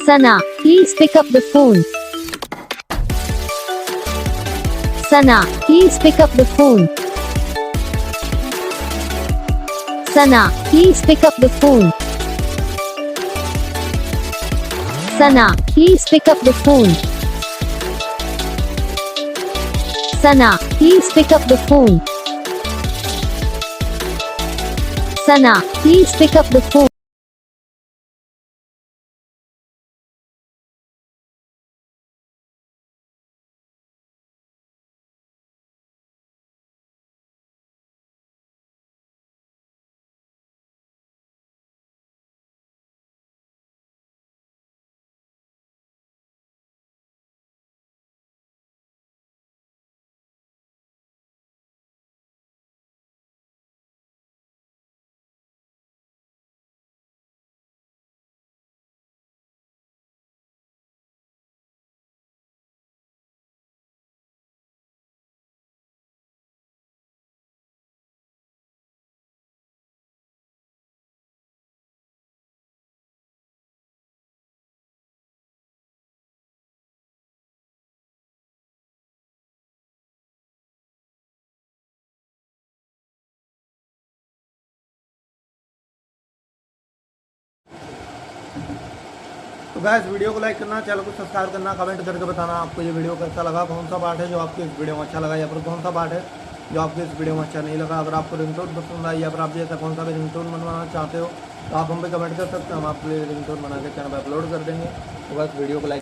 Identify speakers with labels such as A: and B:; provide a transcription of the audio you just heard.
A: Sana, please pick up the phone. Sana, please pick up the phone. Sana, please pick up the phone. Sana, please pick up the phone. Sana, please pick up the phone. Sana, please pick up the phone.
B: तो guys video को like करना, channel को subscribe करना, comment करके बताना आपको ये video कैसा लगा, कौन सा पार्ट है जो आपको इस वीडियो में अच्छा लगा या फिर कौन सा पार्ट है जो आपको इस वीडियो में अच्छा नहीं लगा। अगर आपको रिंगटोन पसंद आई या फिर आप जैसा कौन सा भी रिंगटोन बनवाना चाहते हो तो आप हम पे कमेंट कर सकते हैं, हम आपके लिए रिंगटोन बना के चैनल पर अपलोड कर देंगे। तो बस वीडियो को लाइक